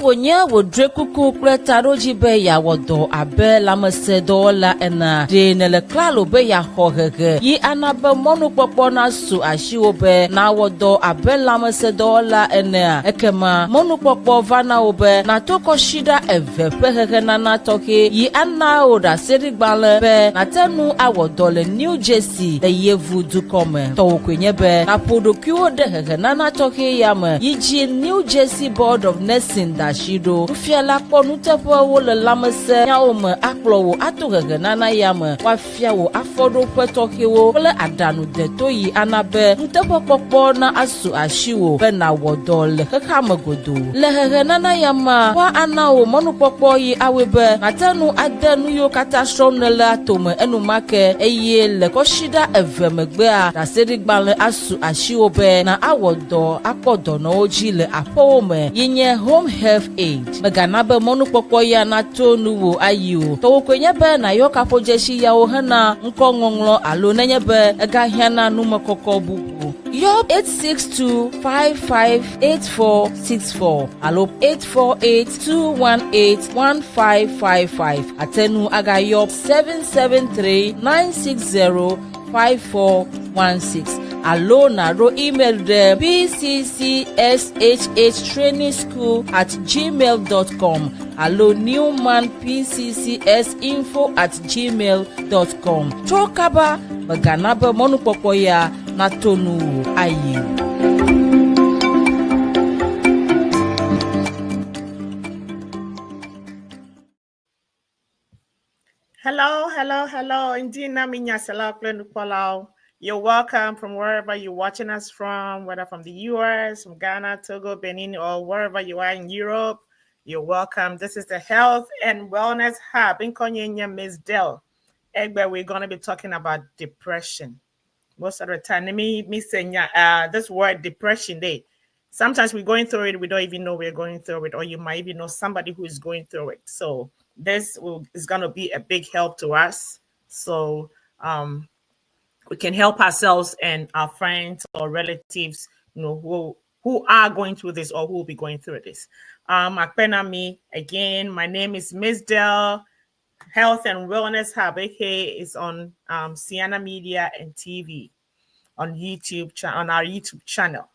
wonye wodre kuku kple taɖodzi be yawɔ dɔ abe lãmesẽdɔwɔla ene ɖe nele klalo be yaxɔ hehe yi ana be mɔnukpɔkpɔ nasu asiwo be nawɔ dɔ abe lãmesẽdɔwɔla enea ekema mɔnukpɔkpɔ va na wo be nato kɔsiɖa eve ƒe hehe nana tɔxɛ yi ana wo ɖaseɖigbalẽ be nate nu awɔ dɔ le New Jersey le yevu dukɔ me tɔwo koe nye be naƒo ɖokuiwo ɖe hehe nana tɔxɛ ya me yi dzi New Jersey Board of Nursing da si ɖo nufiala kpɔ nuteƒewo le lãmesẽ nyawo me akplɔ wo ato hehe nana ya me woafia wo afɔɖoƒe tɔxɛwo kple aɖaŋudeto yi ana be nuteƒekpɔkpɔ na asu asiwo be nawɔ dɔ le xexea me godoo le hehe nana ya ma woa ana wo mɔnukpɔkpɔ yi awoe be nate nu ade nu yiwo katã srɔ̃m ne le atome enumake eye le kɔsiɖa eve megbea ɖaseɖigbalẽ asu asiwo be na awɔ dɔ akpɔ dɔnɔwo dzi le aƒewo me yi nye home health aid megana be mɔnukpɔkpɔ ya nato nuwo ayi o tɔwo koe nye be nayɔ kaƒodzesi yawo hena ŋkɔŋɔŋlɔ alo nenye be egahiãna numekɔkɔ bubu yɔ 862558464 alo 848-218-1555 atenu agayɔ 773-960-5416 alo naro email ɖe pccshtrainingschool@gmail.com alo newmanpccsinfo@gmail.com tso kaba megana be mɔnukpɔkpɔ ya nato nu ayi. Hello. Indeed, Naminya Salah Plenupolao. You're welcome from wherever you're watching us from, whether from the US, from Ghana, Togo, Benin, or wherever you are in Europe. You're welcome. This is the Health and Wellness Hub in Konyenya, Ms. Dell. Egbe, we're going to be talking about depression. Most of the time, this word depression, sometimes we're going through it, we don't even know we're going through it, or you might even know somebody who is going through it. So this is going to be a big help to us. So we can help ourselves and our friends or relatives, who are going through this or who will be going through this. Me again, my name is Ms. Dell. Health and Wellness Hub, aka is on Sienna Media and TV on YouTube on our YouTube channel.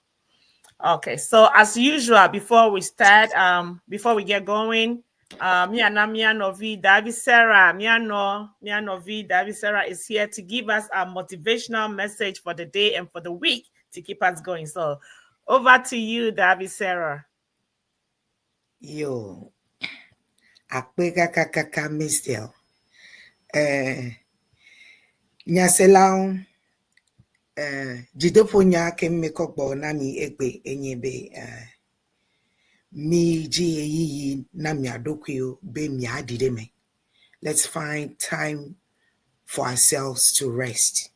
Okay, so as usual, before we start, before we get going, Mianovi Davisera is here to give us a motivational message for the day and for the week to keep us going. So over to you, Davisera. Yo, akpega kakaka Mistel. Nyaselang jidoponya kemekokbo nami egbe enyebe mi ji nami adokyo be mi adideme. Let's find time for ourselves to rest.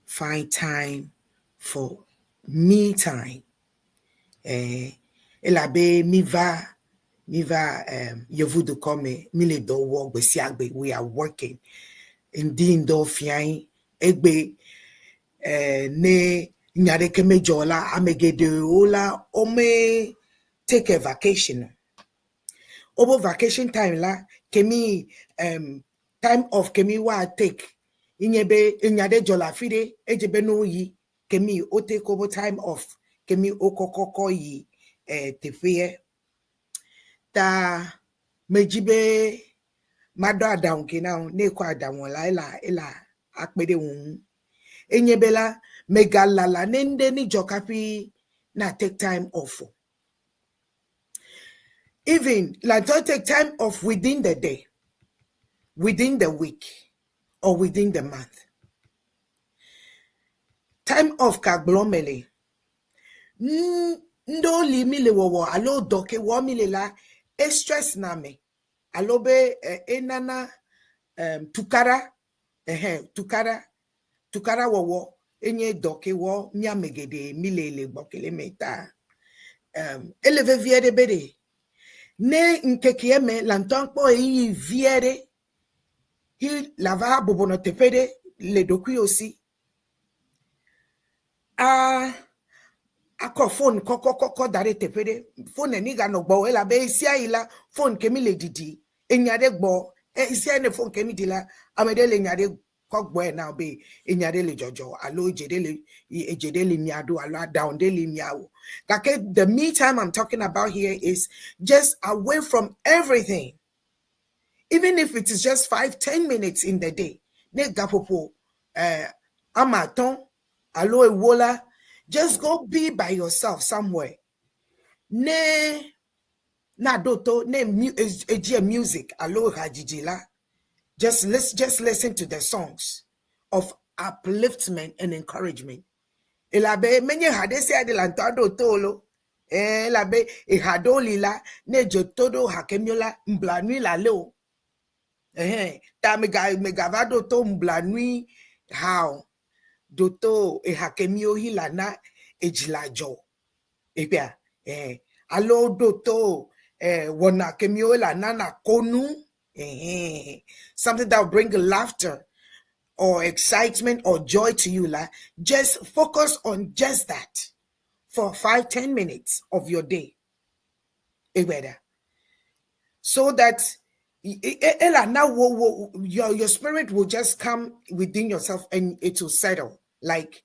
Find time for me time. Elabe miva yevu do come mile do work besiagbe. We are working. Indeed do fiai egbe ne nyare keme jola amegede ola ome take a vacation. Over vacation time la kemi time off kemi wa take inyebe inyade jola fide ejebe no yi kemi o take over time off kemi okokoko yi tefeye ta mejibe mado adawun kina ne ko adawun la ila akpede won enyebela megalala nende ni jokapi na take time off. Even like don't take time off within the day, within the week, or within the month. Time off kaglomele. Ndo li mile wowo alo doke wo mile la stress na me. Alo be enana tukara wowo enye doke wo miamegede mile le bokele meta. Eleve viede bede. Ne nkekieme lantanpo yi viere hi lava bobono tepede le doku aussi Ako phone koko dare tepede phone ni ga no gbo ela be isia ila phone kemi le didi enyade gbo isia ne phone kemi dila amede le nyade ko gbo e na be enyade le jojo alo ejede le miado alo down de le miawo. The me time I'm talking about here is just away from everything. Even if it is just 5-10 minutes in the day. Ne gapopo amaton alo ewola. Just go be by yourself somewhere. Ne na doto ne music alo hajijila. Just listen to the songs of upliftment and encouragement. Elabe menye hade se adelanto adotolo. Elabe ehadolila ne jotodo hakemiola mblanui la leo. Ta megavado to mblanui how. Doto hakemio hilana ejilajo. Epia alo doto wana kemio la nana konu. Something that will bring laughter or excitement or joy to you. Just focus on just that for 5-10 minutes of your day. So that now your spirit will just come within yourself and it will settle. Like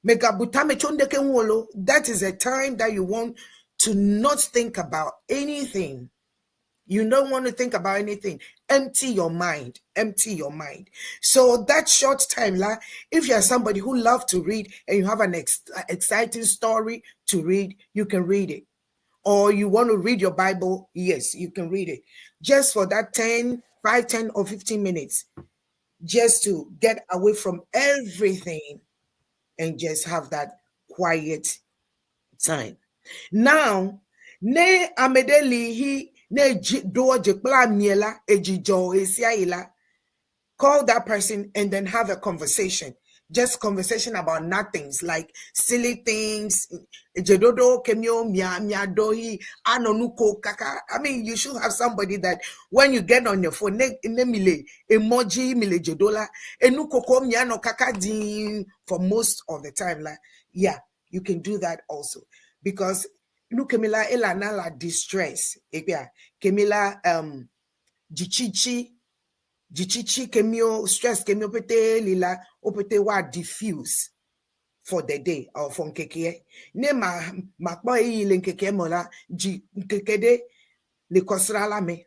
that is a time that you want to not think about anything. You don't want to think about anything. Empty your mind. So that short time, if you're somebody who loves to read and you have an exciting story to read, you can read it. Or you want to read your Bible, yes, you can read it. Just for that 10 or 15 minutes, just to get away from everything and just have that quiet time. Now, ne amedeli hi ne doje plan miela ejijo esiaila. Call that person and then have a conversation. Just conversation about nothings, like silly things. Jedodo kemio mia dohi anonuko kaka. I mean, you should have somebody that when you get on your phone, ne mile emoji mile jedola enukoko mia no kaka din for most of the time. Yeah, you can do that also because nukemila elana la distress. Kemila jichichi kemio stress kemio pete lila opete wa diffuse for the day or from keke ne makpa ile keke mola ji kekede le kosrala me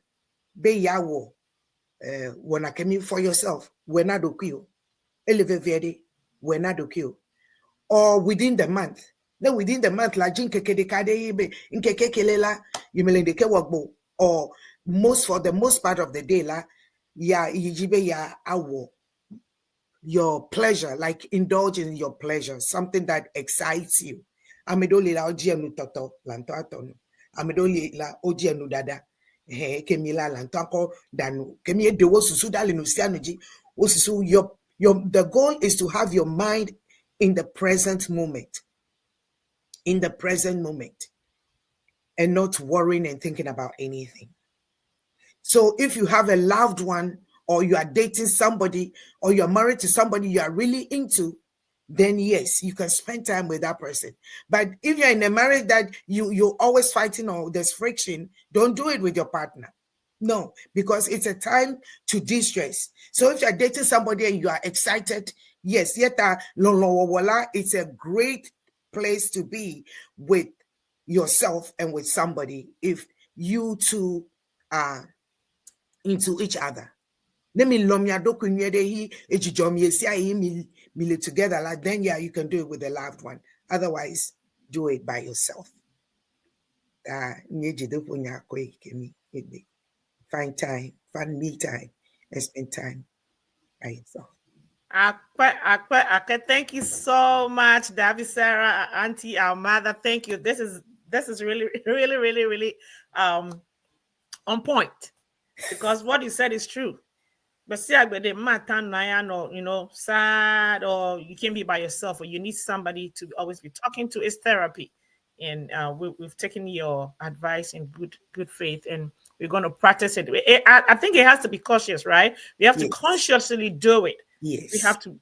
be yawo wona kemi for yourself we na dokio eleve verde we na dokio or within the month la jin kekede kade be nkeke kelela yimelende ke wogbo or for the most part of the day your pleasure, like indulge in your pleasure, something that excites you. Amedoli la ojienu toto lanto atono. Amedoli la ojienu dada. Kemila lanto ako danu. Kemie dewo susu dali no sianuji. Osusu the goal is to have your mind in the present moment. In the present moment. And not worrying and thinking about anything. So if you have a loved one or you are dating somebody or you're married to somebody you are really into, then yes, you can spend time with that person. But if you're in a marriage that you're always fighting or there's friction, don't do it with your partner. No, because it's a time to de-stress. So if you're dating somebody and you are excited, yes, it's a great place to be with yourself and with somebody if you two are into each other. Then yeah, you can do it with a loved one. Otherwise, do it by yourself. Find time, find me time, and spend time by yourself. Thank you so much, Davi Sarah, Auntie, our mother. Thank you. This is really, really, really, really on point. Because what you said is true. But see, sad, or you can't be by yourself, or you need somebody to always be talking to. Is therapy, and we've taken your advice in good faith, and we're going to practice it. I think it has to be cautious, right? We have to consciously do it. Yes. We have to,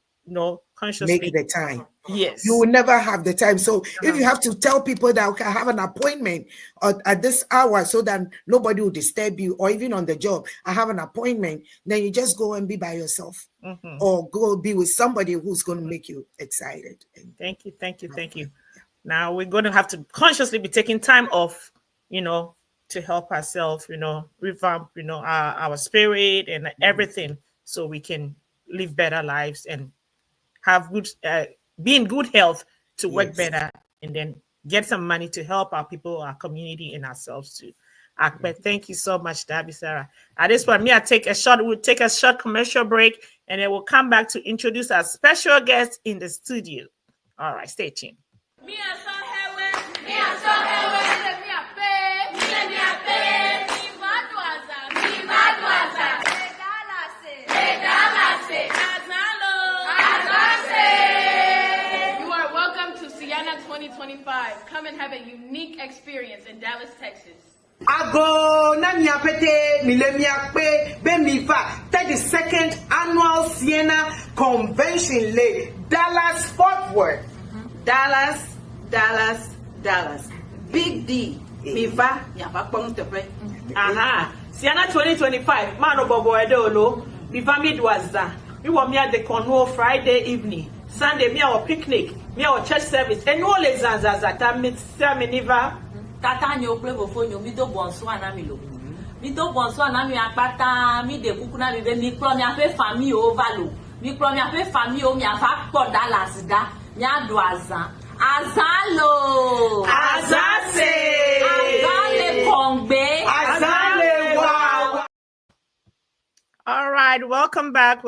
consciously. the time. Yes. You will never have the time. So if you have to tell people that, okay, I have an appointment at this hour so that nobody will disturb you, or even on the job, I have an appointment, then you just go and be by yourself, or go be with somebody who's going to make you excited. Thank you. Now we're going to have to consciously be taking time off, to help ourselves, revamp, our spirit and everything, so we can live better lives and have good, be in good health to work better, and then get some money to help our people, our community, and ourselves too. But thank you so much, Darby Sarah. At this point, we'll take a short commercial break, and then we'll come back to introduce our special guest in the studio. All right, stay tuned. Come and have a unique experience in Dallas, Texas. Ago Nanya Pete Milemia Pe Bemifa 32nd Annual Sienna Convention Le Dallas Fort Worth. Dallas. Big D. Mifa Yafa Pongtepe. Aha. Sienna 2025. Mano Bobo Edolo. Mifa Midwaza. We were me at the Cornwall Friday evening. Sunday, me our picnic, me our church service, and all the Zanzazata, Miniva. Tata nyo play before you, me do bonsoir na milo. Me do bonsoir na mi apata, mi de kukuna mi mi pro mi ape famille o valo. Mi pro mi ape famille o mi afa po Dallas da, mi adoazan. Azalo! Azase! Azale Kongbe! Azale wow! All right, welcome back.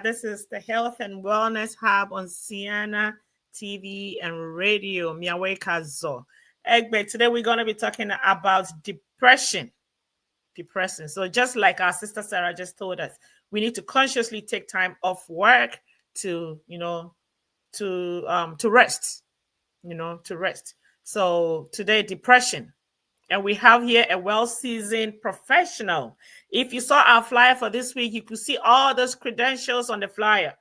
This is the Health and Wellness Hub on Sienna TV and Radio. Miaweka Zo. Egbe, today we're going to be talking about depression. So just like our sister Sarah just told us, we need to consciously take time off work to rest. To rest. So today, depression. And we have here a well-seasoned professional. If you saw our flyer for this week, you could see all those credentials on the flyer.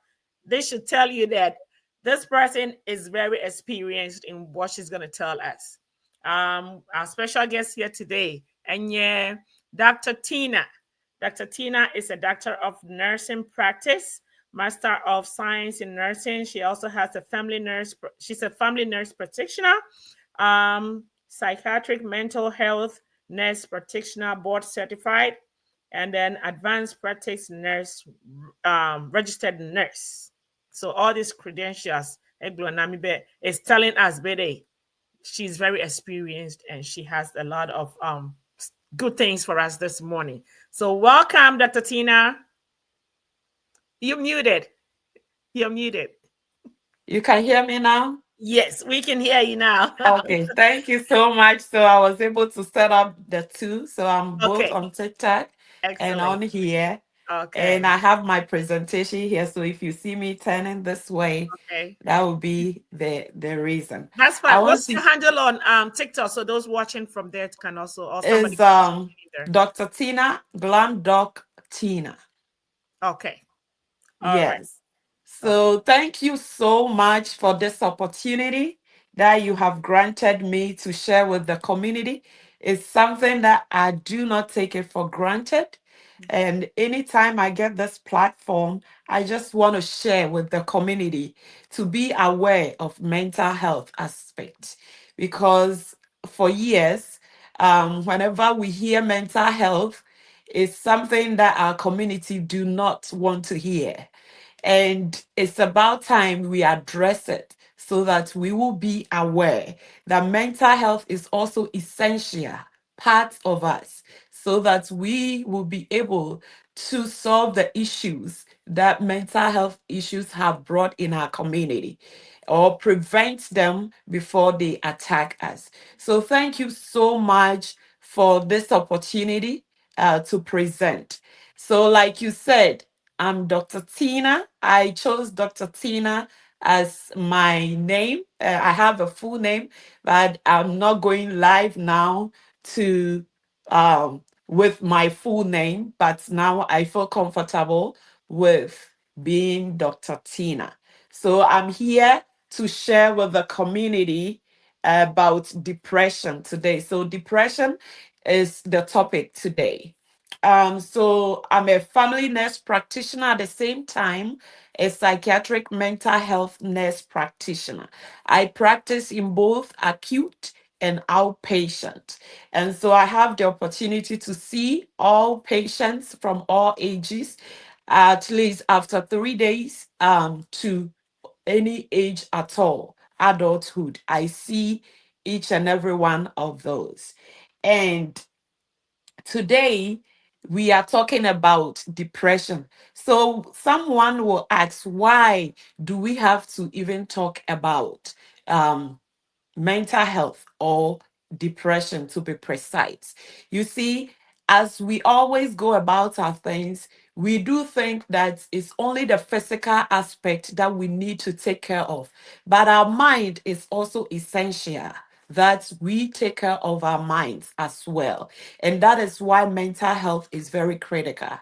They should tell you that this person is very experienced in what she's going to tell us. Our special guest here today, and Dr. Tina. Dr. Tina is a doctor of nursing practice, Master of Science in Nursing. She also has a family nurse. She's a family nurse practitioner. Psychiatric mental health nurse practitioner, board certified, and then advanced practice nurse, registered nurse. So all these credentials, is telling us, Bede, she's very experienced and she has a lot of good things for us this morning. So welcome, Dr. Tina. You're muted. You can hear me now? Yes, we can hear you now. Okay, thank you so much. So I was able to set up the two. So I'm both on TikTok and on here. Okay. And I have my presentation here. So if you see me turning this way, that will be the reason. That's fine. What's your handle on TikTok? So those watching from there can also is Dr. Tina, Glam Doc Tina. Okay. Yes. Right. So thank you so much for this opportunity that you have granted me to share with the community. It's something that I do not take it for granted. And anytime I get this platform, I just want to share with the community to be aware of mental health aspect. Because for years, whenever we hear mental health, it's something that our community do not want to hear. And it's about time we address it so that we will be aware that mental health is also essential part of us, so that we will be able to solve the issues that mental health issues have brought in our community, or prevent them before they attack us. So thank you so much for this opportunity to present. So like you said, I'm Dr. Tina. I chose Dr. Tina as my name. I have a full name, but I'm not going live now to with my full name. But now I feel comfortable with being Dr. Tina. So I'm here to share with the community about depression today. So depression is the topic today. So I'm a family nurse practitioner at the same time, a psychiatric mental health nurse practitioner. I practice in both acute and outpatient. And so I have the opportunity to see all patients from all ages, at least after 3 days, to any age at all, adulthood. I see each and every one of those. And today we are talking about depression. So someone will ask, why do we have to even talk about mental health or depression, to be precise? You see, as we always go about our things, we do think that it's only the physical aspect that we need to take care of, but our mind is also essential, that we take care of our minds as well. And that is why mental health is very critical.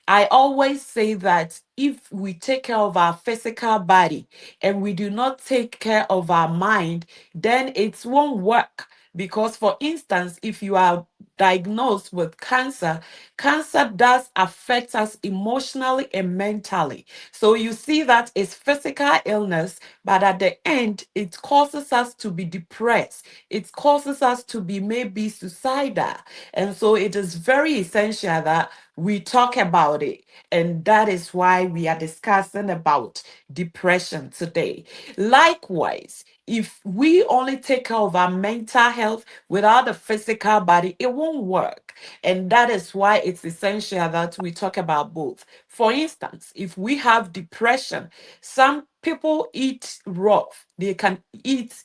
I always say that if we take care of our physical body and we do not take care of our mind, then it won't work. Because, for instance, if you are diagnosed with cancer, cancer does affect us emotionally and mentally. So you see that it's physical illness, but at the end, it causes us to be depressed. It causes us to be maybe suicidal. And so it is very essential that we talk about it. And that is why we are discussing about depression today. Likewise, if we only take care of our mental health without the physical body, it won't work. And that is why it's essential that we talk about both. For instance, if we have depression, some people eat raw, they can eat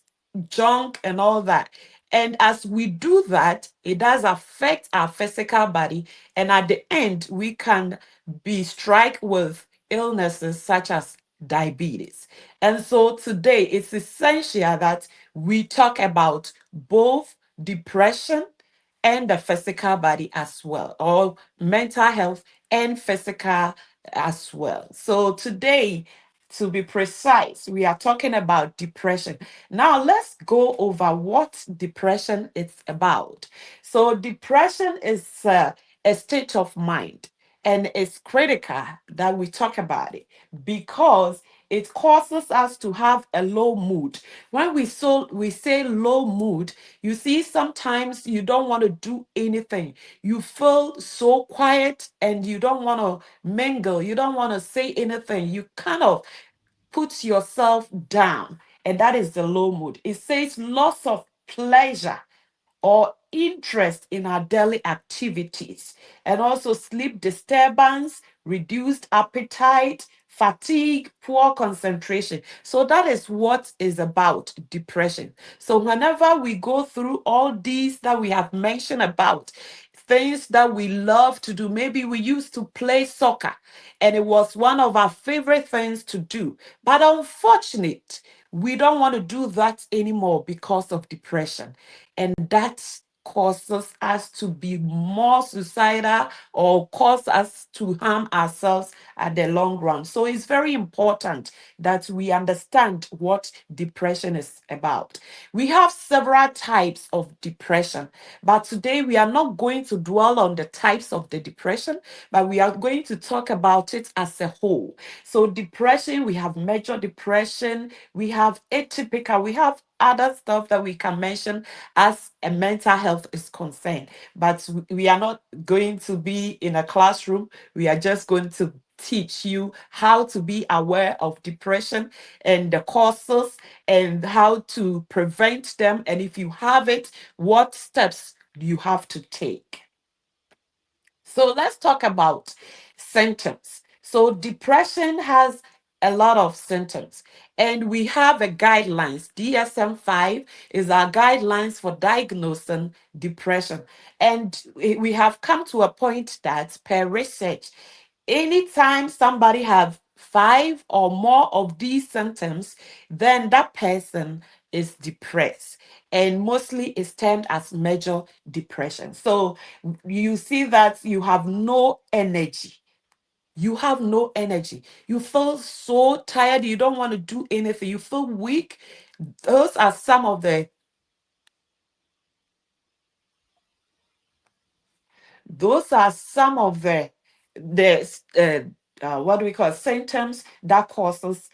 junk and all that. And as we do that, it does affect our physical body. And at the end, we can be struck with illnesses such as diabetes. And so today, it's essential that we talk about both depression and the physical body as well, or mental health and physical as well. So today, to be precise, we are talking about depression. Now, let's go over what depression is about. So, depression is a state of mind, and it's critical that we talk about it because it causes us to have a low mood. When we say low mood, you see, sometimes you don't want to do anything. You feel so quiet and you don't want to mingle. You don't want to say anything. You kind of put yourself down, and that is the low mood. It says loss of pleasure or interest in our daily activities, and also sleep disturbance, reduced appetite, fatigue, poor concentration. So that is what is about depression. So whenever we go through all these that we have mentioned about, things that we love to do, maybe we used to play soccer and it was one of our favorite things to do, but unfortunately we don't want to do that anymore because of depression. And that causes us to be more suicidal or cause us to harm ourselves at the long run. So it's very important that we understand what depression is about. We have several types of depression, but today we are not going to dwell on the types of the depression, but we are going to talk about it as a whole. So depression, we have major depression, we have atypical, we have other stuff that we can mention as a mental health is concerned. But we are not going to be in a classroom. We are just going to teach you how to be aware of depression and the causes and how to prevent them. And if you have it, what steps you have to take. So let's talk about symptoms. So depression has a lot of symptoms, and we have a guidelines. DSM-5 is our guidelines for diagnosing depression. And we have come to a point that, per research, anytime somebody have 5 or more of these symptoms, then that person is depressed, and mostly is termed as major depression. So you see that you have no energy, You have no energy. You feel so tired. You don't want to do anything. You feel weak. Those are some of the what do we call it, symptoms that causes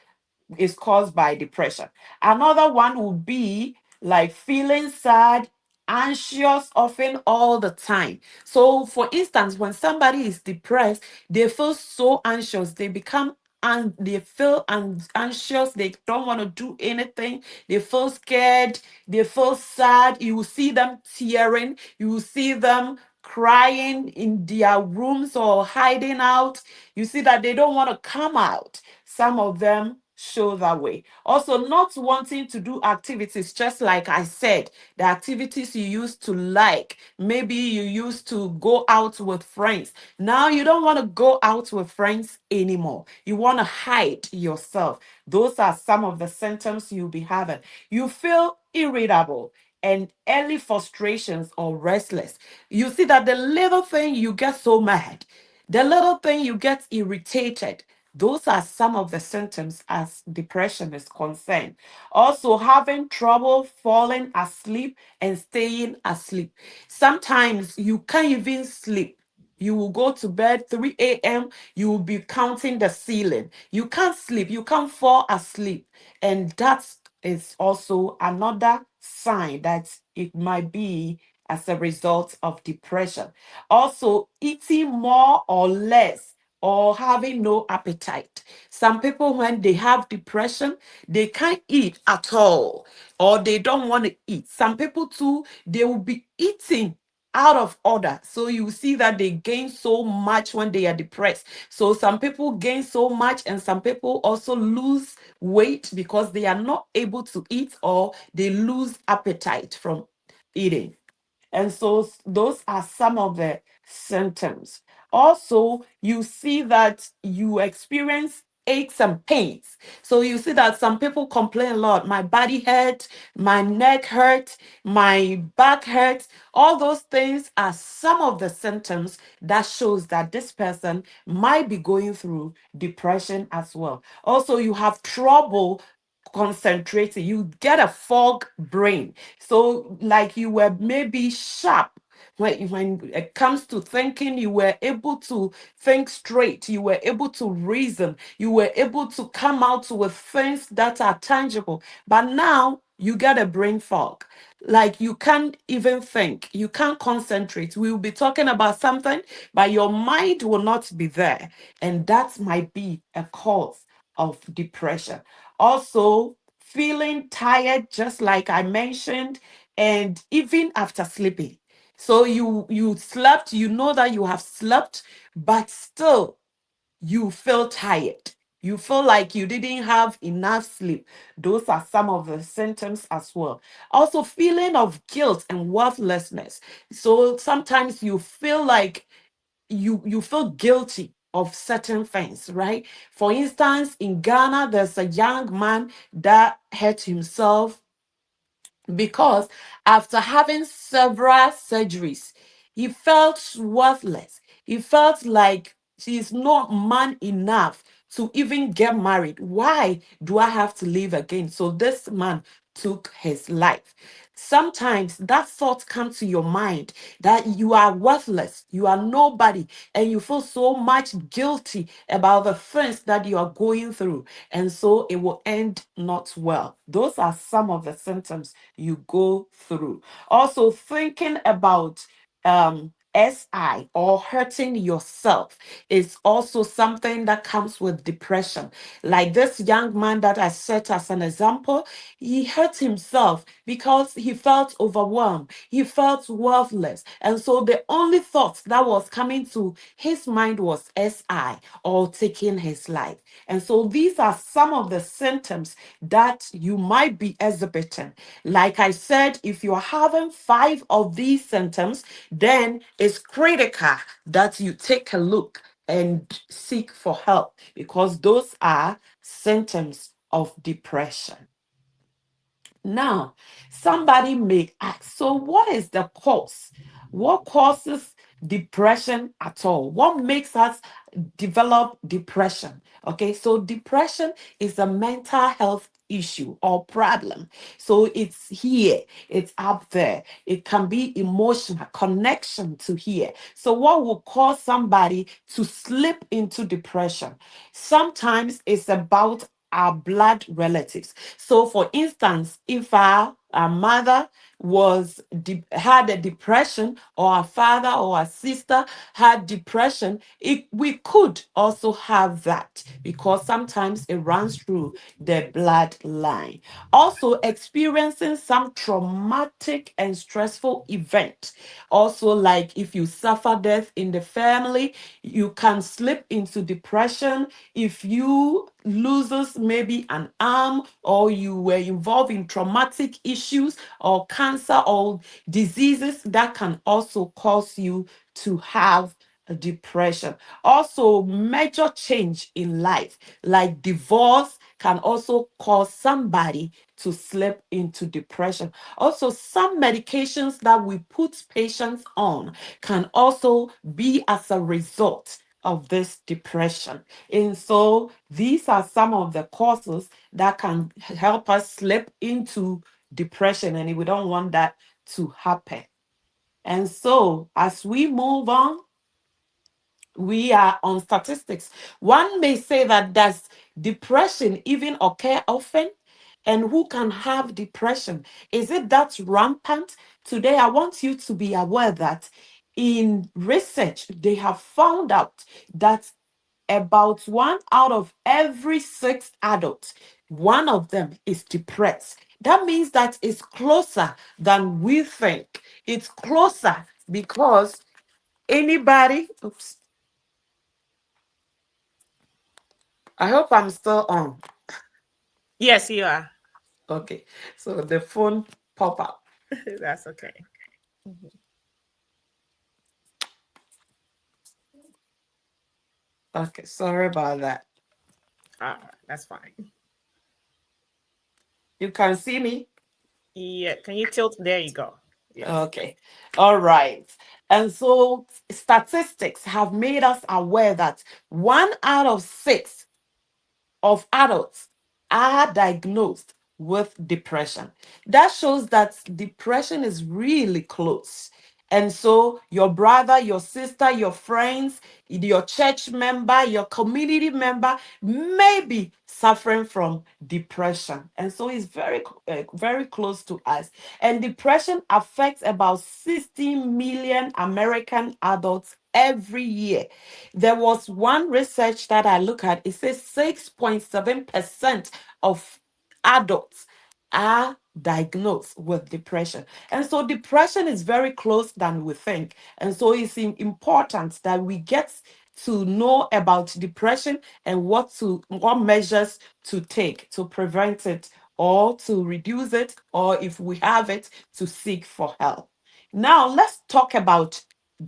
is caused by depression. Another one would be like feeling sad, anxious, often all the time. So, for instance, when somebody is depressed, they feel so anxious, they become and they feel anxious, they don't want to do anything, they feel scared, they feel sad. You will see them tearing, you will see them crying in their rooms or hiding out. You see that they don't want to come out. Some of them show that way. Also, not wanting to do activities, just like I said, the activities you used to like. Maybe you used to go out with friends. Now you don't want to go out with friends anymore. You want to hide yourself. Those are some of the symptoms you'll be having. You feel irritable and early frustrations or restless. You see that the little thing you get so mad, the little thing you get irritated. Those are some of the symptoms as depression is concerned. Also, having trouble falling asleep and staying asleep. Sometimes you can't even sleep. You will go to bed 3 a.m., you will be counting the ceiling. You can't sleep, you can't fall asleep. And that is also another sign that it might be as a result of depression. Also, eating more or less or having no appetite. Some people, when they have depression, they can't eat at all or they don't want to eat. Some people, too, they will be eating out of order. So you see that they gain so much when they are depressed. So some people gain so much, and some people also lose weight because they are not able to eat or they lose appetite from eating. And so those are some of the symptoms. Also, you see that you experience aches and pains. So you see that some people complain a lot. My body hurt, my neck hurt, my back hurt. All those things are some of the symptoms that shows that this person might be going through depression as well. Also, you have trouble concentrating. You get a fog brain. So, like you were maybe sharp when it comes to thinking, you were able to think straight, you were able to reason, you were able to come out with things that are tangible. But now you get a brain fog. Like you can't even think, you can't concentrate. We'll be talking about something, but your mind will not be there. And that might be a cause of depression. Also, feeling tired, just like I mentioned, and even after sleeping. So you slept, you know that you have slept, but still you feel tired. You feel like you didn't have enough sleep. Those are some of the symptoms as well. Also, feeling of guilt and worthlessness. So sometimes you feel like you feel guilty of certain things, right? For instance, in Ghana, there's a young man that hurt himself because after having several surgeries, he felt worthless. He felt like he's not man enough to even get married. Why do I have to live again? So this man took his life. Sometimes that thought comes to your mind that you are worthless, you are nobody, and you feel so much guilty about the things that you are going through. And so it will end not well. Those are some of the symptoms you go through. Also, thinking about SI or hurting yourself is also something that comes with depression. Like this young man that I set as an example, he hurt himself because he felt overwhelmed, he felt worthless. And so the only thought that was coming to his mind was SI or taking his life. And so these are some of the symptoms that you might be exhibiting. Like I said, if you're having 5 of these symptoms, then it's critical that you take a look and seek for help because those are symptoms of depression. Now, somebody may ask, so what is the cause? What causes depression at all. What makes us develop depression? Okay, so depression is a mental health issue or problem. So it's here, it's up there. It can be emotional connection to here. So what will cause somebody to slip into depression? Sometimes it's about our blood relatives. So for instance, if our mother had a depression, or our father or our sister had depression, we could also have that, because sometimes it runs through the bloodline. Also, experiencing some traumatic and stressful event, also like if you suffer death in the family, you can slip into depression. If you loses maybe an arm, or you were involved in traumatic issues or cancer or diseases, that can also cause you to have a depression. Also, major change in life like divorce can also cause somebody to slip into depression. Also, some medications that we put patients on can also be as a result of this depression. And so these are some of the causes that can help us slip into depression, and we don't want that to happen. And so as we move on, we are on statistics. One may say that does depression even occur often? And who can have depression? Is it that rampant? Today, I want you to be aware that in research, they have found out that about 1 out of every 6 adults, one of them is depressed. That means that it's closer than we think. It's closer because anybody, oops, I hope I'm still on. Yes, you are. Okay, so the phone pop up. That's okay. Okay, sorry about that. That's fine. You can see me? Yeah, can you tilt? There you go. Yes. Okay, all right. And so statistics have made us aware that 1 out of 6 of adults are diagnosed with depression. That shows that depression is really close. And so your brother, your sister, your friends, your church member, your community member may be suffering from depression. And so it's very close to us. And depression affects about 60 million American adults every year. There was one research that I look at, it says 6.7% of adults are diagnosed with depression. And so depression is very close than we think. And so it's important that we get to know about depression and what measures to take to prevent it, or to reduce it, or if we have it, to seek for help. Now let's talk about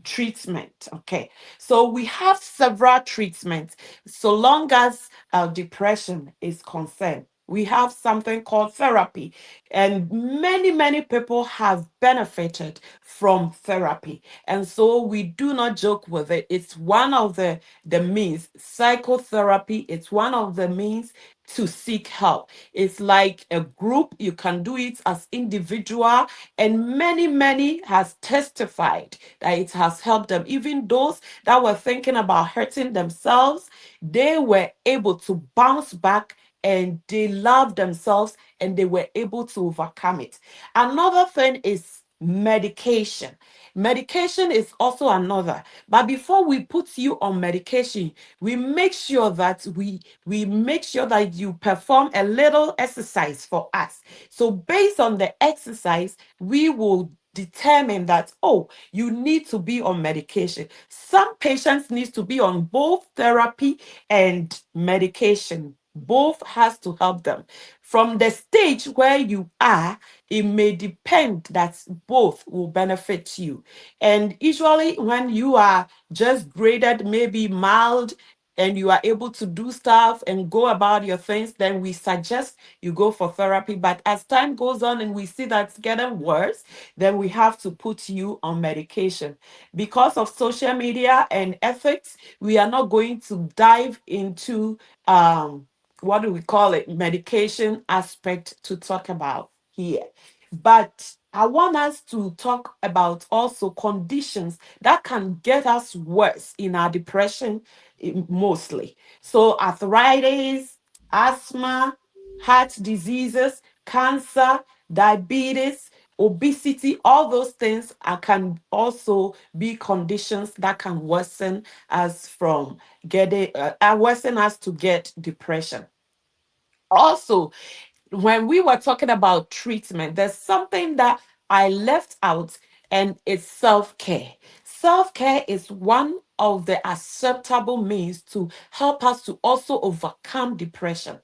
treatment. Okay, so we have several treatments so long as depression is concerned. We have something called therapy, and many people have benefited from therapy, and so we do not joke with it. It's one of the means. Psychotherapy, it's one of the means to seek help. It's like a group, you can do it as individual, and many has testified that it has helped them. Even those that were thinking about hurting themselves, they were able to bounce back, and they loved themselves, and they were able to overcome it. Another thing is medication. Medication is also another. But before we put you on medication, we make sure that you perform a little exercise for us. So based on the exercise, we will determine that, oh, you need to be on medication. Some patients need to be on both therapy and medication. Both has to help them. From the stage where you are, it may depend that both will benefit you. And usually when you are just graded maybe mild, and you are able to do stuff and go about your things, then we suggest you go for therapy. But as time goes on and we see that's getting worse, then we have to put you on medication. Because of social media and ethics, we are not going to dive into what do we call it, medication aspect to talk about here. But I want us to talk about also conditions that can get us worse in our depression, mostly. So arthritis, asthma, heart diseases, cancer, diabetes, obesity, all those things can also be conditions that can worsen us from getting worsen us to get depression. Also, when we were talking about treatment, there's something that I left out, and it's self-care. Self-care is one of the acceptable means to help us to also overcome depression.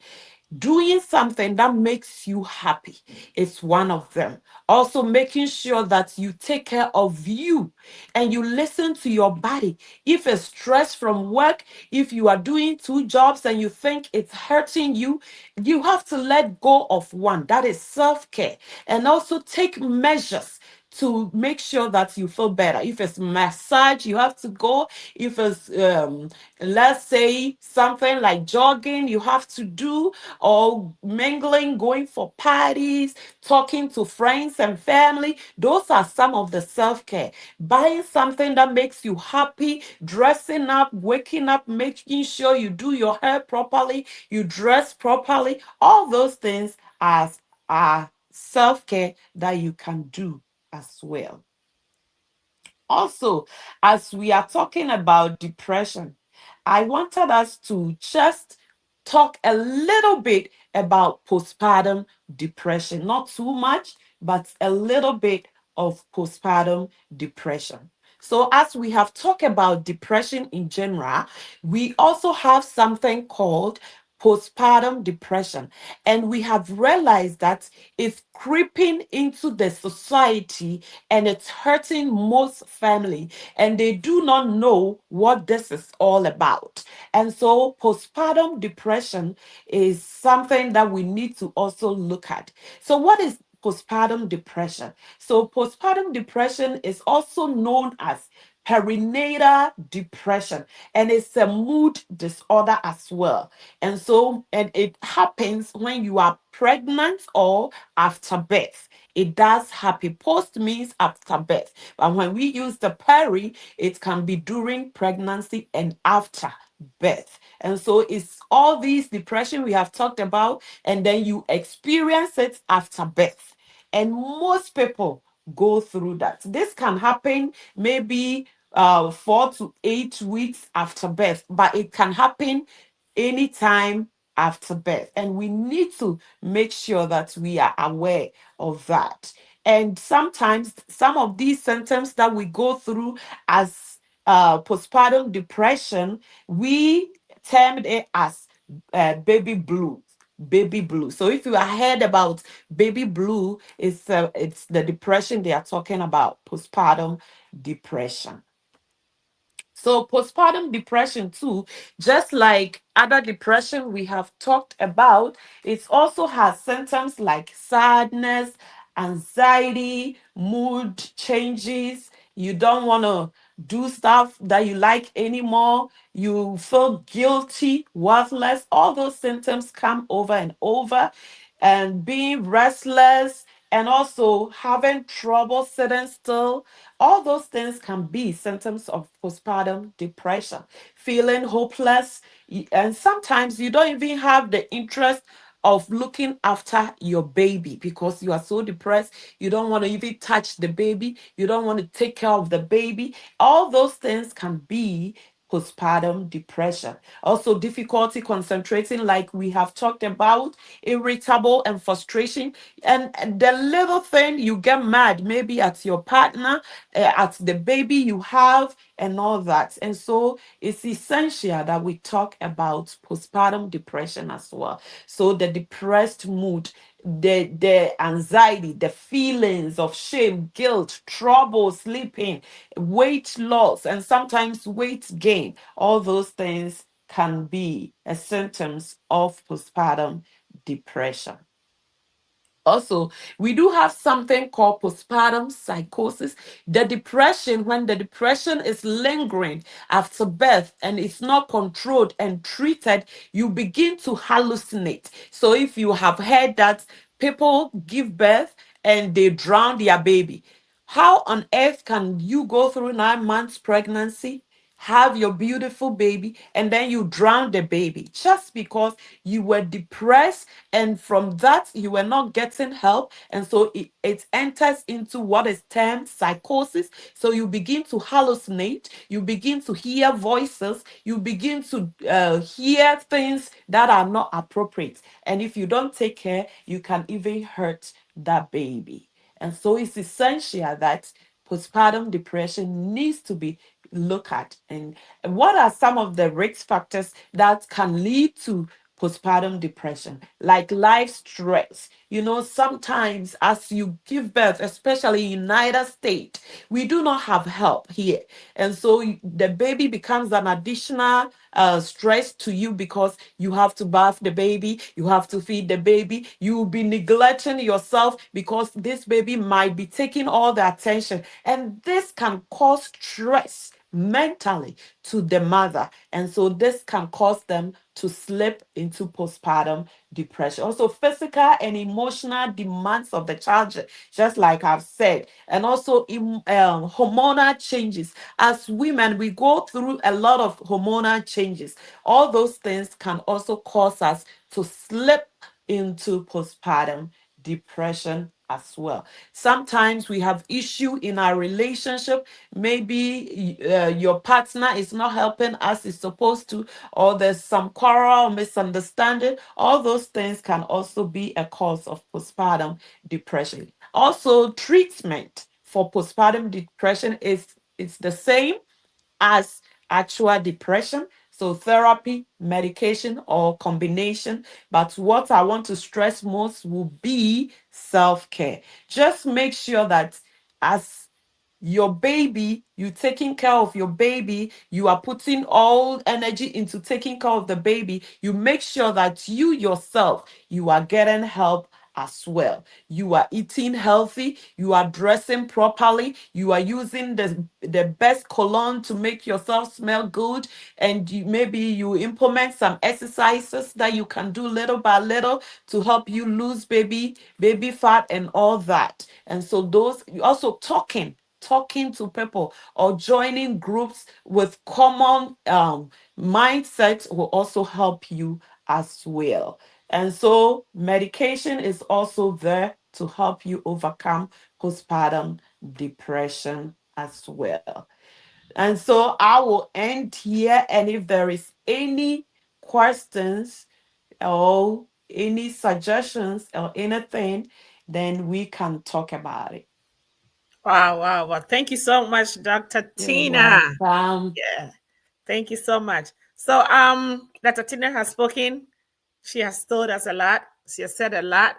Doing something that makes you happy is one of them. Also, making sure that you take care of you and you listen to your body. If it's stress from work, if you are doing 2 jobs and you think it's hurting you, you have to let go of one. That is self care. And also take measures to make sure that you feel better. If it's massage, you have to go. If it's let's say something like jogging, you have to do, or mingling, going for parties, talking to friends and family. Those are some of the self-care. Buying something that makes you happy, dressing up, waking up, making sure you do your hair properly, you dress properly. All those things are self-care that you can do as well. Also, as we are talking about depression, I wanted us to just talk a little bit about postpartum depression. Not too much, but a little bit of postpartum depression. So, as we have talked about depression in general, we also have something called postpartum depression. And we have realized that it's creeping into the society and it's hurting most family, and they do not know what this is all about. And so postpartum depression is something that we need to also look at. So what is postpartum depression? So postpartum depression is also known as perinatal depression, and it's a mood disorder as well. And so, and it happens when you are pregnant or after birth. It does happen. Post means after birth. But when we use the peri, it can be during pregnancy and after birth. And so it's all these depression we have talked about, and then you experience it after birth. And most people go through that. This can happen maybe 4 to 8 weeks after birth, but it can happen anytime after birth. And we need to make sure that we are aware of that. And sometimes some of these symptoms that we go through as postpartum depression, we termed it as baby blues. Baby blue. So if you have heard about baby blue, it's the depression they are talking about, postpartum depression. So postpartum depression too, just like other depression we have talked about, it also has symptoms like sadness, anxiety, mood changes. You don't want to do stuff that you like anymore. You feel guilty, worthless. All those symptoms come over and over. And being restless, and also having trouble sitting still. All those things can be symptoms of postpartum depression. Feeling hopeless, and sometimes you don't even have the interest of looking after your baby because you are so depressed. You don't want to even touch the baby. You don't want to take care of the baby. All those things can be postpartum depression. Also, difficulty concentrating, like we have talked about, irritable and frustration. And the little thing, you get mad, maybe at your partner, at the baby you have, and all that. And so it's essential that we talk about postpartum depression as well. So the depressed mood, the anxiety, the feelings of shame, guilt, trouble sleeping, weight loss, and sometimes weight gain, all those things can be a symptoms of postpartum depression. Also, we do have something called postpartum psychosis. The depression, when the depression is lingering after birth and it's not controlled and treated, you begin to hallucinate. So if you have heard that people give birth and they drown their baby, how on earth can you go through 9 months pregnancy, have your beautiful baby, and then you drown the baby just because you were depressed, and from that you were not getting help, and so it enters into what is termed psychosis. So you begin to hallucinate, you begin to hear voices, you begin to hear things that are not appropriate, and if you don't take care, you can even hurt that baby. And so it's essential that postpartum depression needs to be looked at. And what are some of the risk factors that can lead to postpartum depression? Like life stress. You know, sometimes as you give birth, especially in United States, we do not have help here. And so the baby becomes an additional stress to you because you have to bath the baby, you have to feed the baby, you will be neglecting yourself because this baby might be taking all the attention. And this can cause stress mentally to the mother, and so this can cause them to slip into postpartum depression. Also, physical and emotional demands of the child, just like I've said, and also hormonal changes. As women, we go through a lot of hormonal changes. All those things can also cause us to slip into postpartum depression as well. Sometimes we have issue in our relationship. Maybe your partner is not helping as it's supposed to, or there's some quarrel or misunderstanding. All those things can also be a cause of postpartum depression. Also, treatment for postpartum depression is the same as actual depression. So therapy, medication, or combination. But what I want to stress most will be self-care. Just make sure that as your baby, you're taking care of your baby, you are putting all energy into taking care of the baby. You make sure that you yourself, you are getting help as well. You are eating healthy, you are dressing properly, you are using the best cologne to make yourself smell good, and maybe you implement some exercises that you can do little by little to help you lose baby fat and all that. And so those, also talking to people or joining groups with common mindsets will also help you as well. And so medication is also there to help you overcome postpartum depression as well. And so I will end here. And if there is any questions or any suggestions or anything, then we can talk about it. Wow. Thank you so much, Dr. Tina. Welcome. Yeah, thank you so much. So, Dr. Tina has spoken. She has told us a lot. She has said a lot.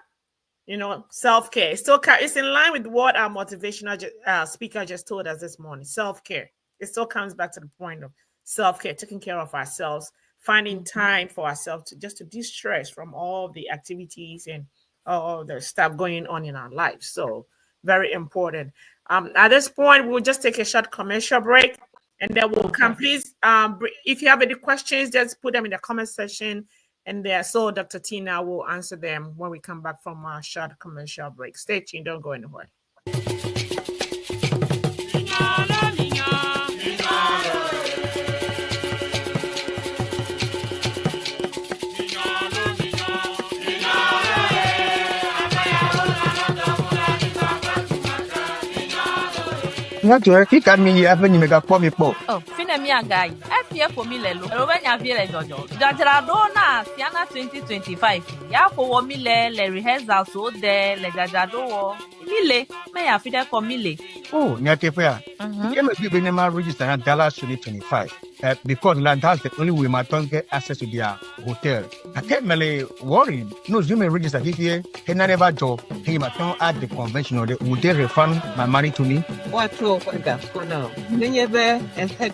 You know, self-care. It's in line with what our motivational speaker just told us this morning. Self-care. It still comes back to the point of self-care, taking care of ourselves, finding time for ourselves to de-stress from all the activities and all the stuff going on in our lives. So very important. At this point, we'll just take a short commercial break, and then we'll come. Please, if you have any questions, just put them in the comment section. And there, so Dr. Tina will answer them when we come back from our short commercial break. Stay tuned, don't go anywhere. Ngature kika mi ave ni mega kwa mi po. Oh, fine mi agai. FPF for mi lelo. Robe nya fi le jojo. Jajara do na Siana 2025. Ya ko wo mi le rehearsal so de le jajado wo. Mi le me ya fi de ko mi le. Oh, ni ate fa. You be never register at Dallas 2025. Because that's the only way my tongue get access to their hotel. I can't really worry. No, you may register here. He never job. He my tongue at the convention. Would they refund my money to me? watu kwenda kuna nenyebe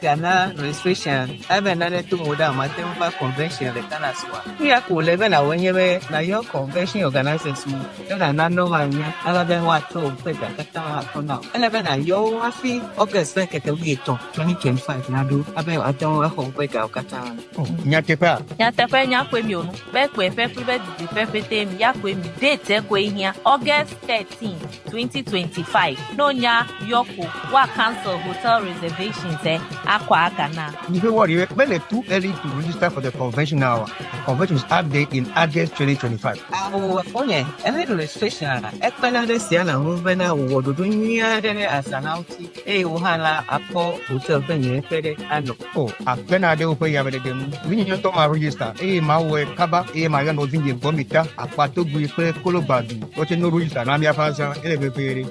Ghana registration ebe na netu muda matemba convention le kana swa ya kulebe na wenyebe na yo convention organizers mu na no manya ala be watu kwenda kata kuna elebe na yo afi August ke wito 2025 na do abe watu ho kwenda kata Nyatepa. nyateƒe nyakpe mi onu be kpe ƒe kple be didiƒe ƒete mi ya kpe mi date koe hia August 13 2025 no nya yoko wa cancel hotel reservations akwa Ghana. You know what? When it's too early to register for the convention now. Convention is update in August 2025. Onye ene registration ekpena de siana muvena wododo nya de asanauti uhala apo hotel benye fede ano. Oh, akpena de upe ya bede dem. We need to register. Ma we kaba ma ya no zinje gomita apato gbe pe kolobadu. O te no register na mi afansa ele be pere.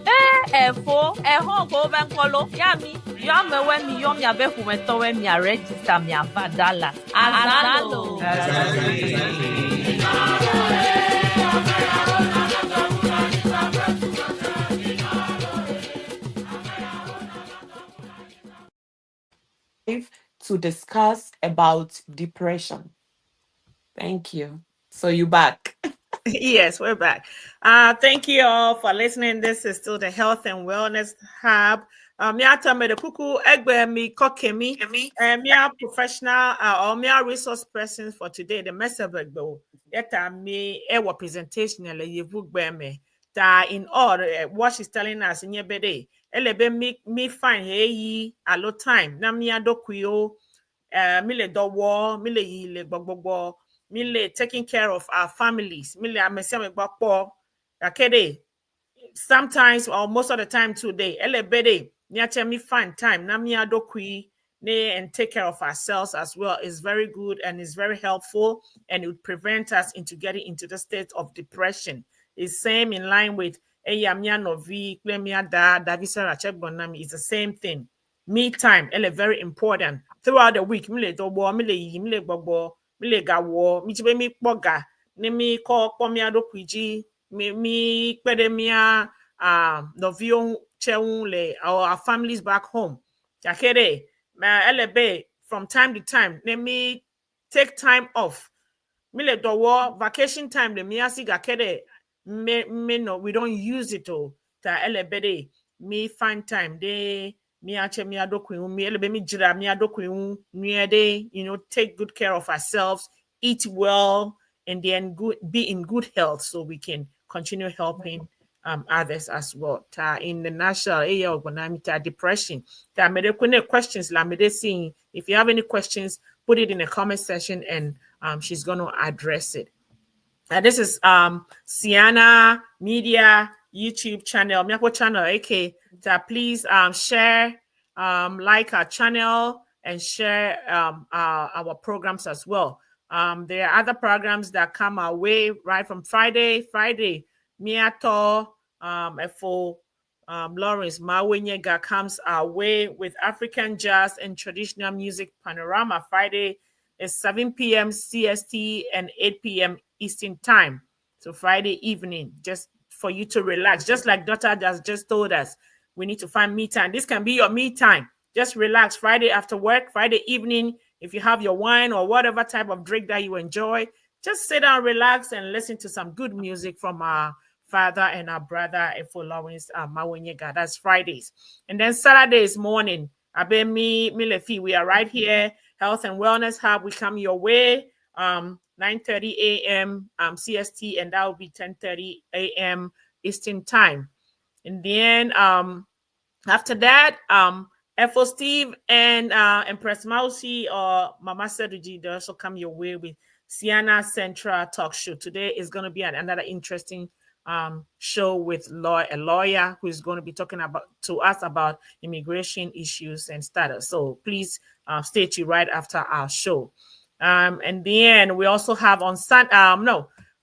Efo ehon ko ben kolo ya mi yo mewe mi yo mi abe fumeto we mi register mi avadala azalo. To discuss about depression. Thank you. So you back. Yes, we're back. Thank you all for listening. This is still the Health and Wellness Hub. Miata me the kuku egbe mi kokemi mia professional or mia resource persons for today. The message egbo yeta me ewa presentation ele yevugbe me that in all what she's telling us in your bede elebe me find hey a lot time na mia dokuyo mile dowo mile yile gbogbo mile taking care of our families mile amesiame gbakpo akede sometimes or most of the time today elebede me find time na mia dokui ne and take care of ourselves as well is very good and is very helpful, and it would prevent us into getting into the state of depression. It's same in line with eyamia novi klemia da davisa rachebonami. It's the same thing. Me time ele very important throughout the week. Mile dobo mile yi mile gbogbo mile gawo mi chibe mi poga ne mi ko pomia dokuiji mi pedemia novio cheunle our families back home. Jakere elebe from time to time. Let me take time off. Mile dowo vacation time le miasi gakere me no we don't use it all. Ta elebe me find time de mi ache mi adokwi mi elebe mi jira mi adokwi de take good care of ourselves, eat well, and then be in good health so we can continue helping others as well. Ta in the national area of depression. Ta mede questions la mede seeing. If you have any questions, put it in the comment section and she's going to address it. This is Sienna Media YouTube channel, Miako channel, okay. Ta please share, like our channel and share our programs as well. There are other programs that come our way right from Friday. Miato for Lawrence Mawenyega comes our way with African jazz and traditional music panorama. Friday is 7 p.m. CST and 8 p.m. Eastern time. So Friday evening, just for you to relax. Just like Dr. just told us, we need to find me time. This can be your me time. Just relax Friday after work, Friday evening. If you have your wine or whatever type of drink that you enjoy, just sit down, relax, and listen to some good music from our father and our brother for Lawrence Mawenyega. That's Fridays. And then Saturdays morning, Abemi Milefi, we are right here, Health and Wellness Hub. We come your way, 9:30 a.m. CST, and that will be 10:30 a.m. Eastern time. And then after that, FO Steve and Empress Mausi or Mama Seduji, they also come your way with Sienna Central Talk Show. Today is going to be another interesting show with a lawyer who is going to be talking to us about immigration issues and status. So please stay tuned right after our show. And then we also have on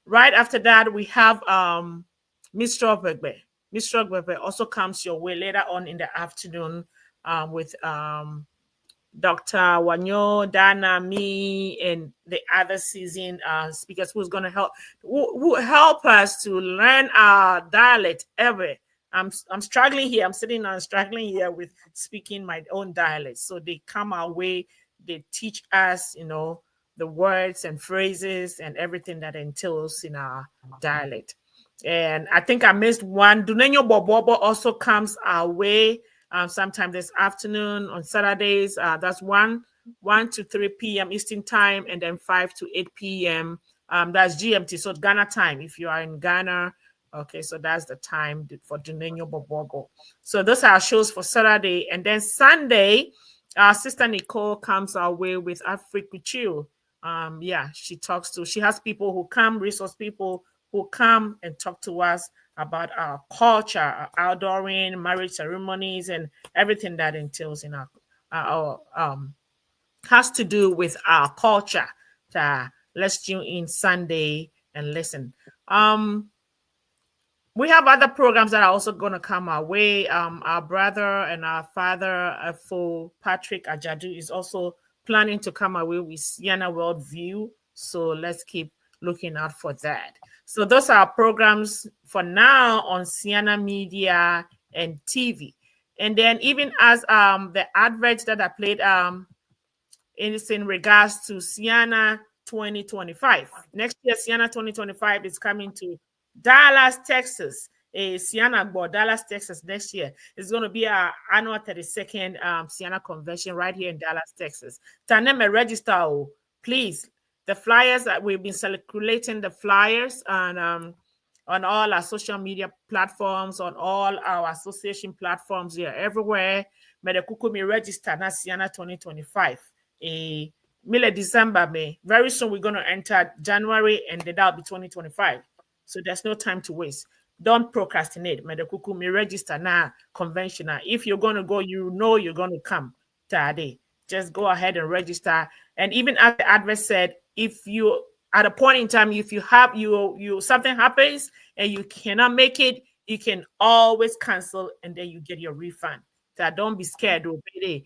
right after that we have Miss Strawberry. Miss Strawberry also comes your way later on in the afternoon with Dr. Wanyo, Dana, me, and the other season speakers who's going to help us to learn our dialect I'm struggling here. I'm sitting and struggling here with speaking my own dialect. So they come our way, they teach us, the words and phrases and everything that entails in our dialect. And I think I missed one. Dunenyo Bobobo also comes our way sometime this afternoon on Saturdays. That's 1 to 3 p.m. Eastern time, and then 5 to 8 p.m. That's GMT, so Ghana time. If you are in Ghana, okay, so that's the time for Dunenyo Bobogo. So those are our shows for Saturday. And then Sunday, our sister Nicole comes our way with Africa Chill. She has people who come, resource people who come and talk to us about our culture, our outdooring, marriage ceremonies, and everything that entails in our has to do with our culture. Let's tune in Sunday and listen. We have other programs that are also going to come our way. Our brother and our father, Patrick Ajadu, is also planning to come away with Sienna Worldview. So let's keep looking out for that. So those are our programs for now on Sienna Media and TV. And then even as the adverts that I played it's in regards to Sienna 2025. Next year, Sienna 2025 is coming to Dallas, Texas. Sienna Dallas, Texas next year. It's going to be our annual 32nd Sienna convention right here in Dallas, Texas. Taneme register, please. The flyers that we've been circulating the flyers on all our social media platforms, on all our association platforms here, everywhere. Medekukumi register na Sienna 2025. December, May. Very soon we're going to enter January, and then that'll be 2025. So there's no time to waste. Don't procrastinate. Medekukumi register now, conventional. If you're going to go, you're going to come today. Just go ahead and register. And even as the advert said, if you at a point in time, if you have something happens and you cannot make it, you can always cancel and then you get your refund. So don't be scared. You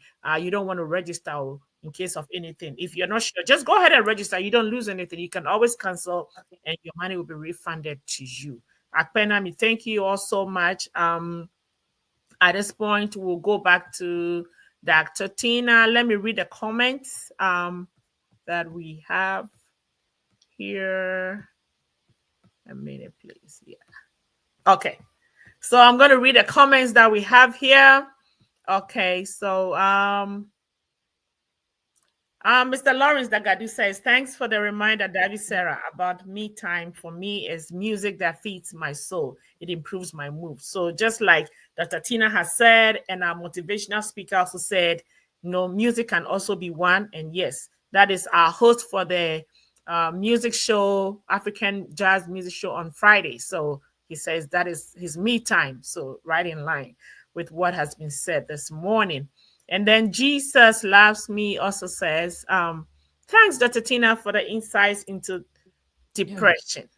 don't want to register in case of anything. If you're not sure, just go ahead and register. You don't lose anything. You can always cancel and your money will be refunded to you. Akpenami, thank you all so much. At this point, we'll go back to Dr. Tina. Let me read the comments that we have here. A minute, please. Yeah. Okay. So I'm going to read the comments that we have here. Okay. So Mr. Lawrence Dagadu says, thanks for the reminder, David Sarah, about me time. For me is music that feeds my soul. It improves my mood. So just like Dr. Tina has said, and our motivational speaker also said, music can also be one. And yes, that is our host for the music show, African Jazz Music Show on Friday. So he says that is his me time. So right in line with what has been said this morning. And then Jesus Loves Me also says, thanks, Dr. Tina, for the insights into depression.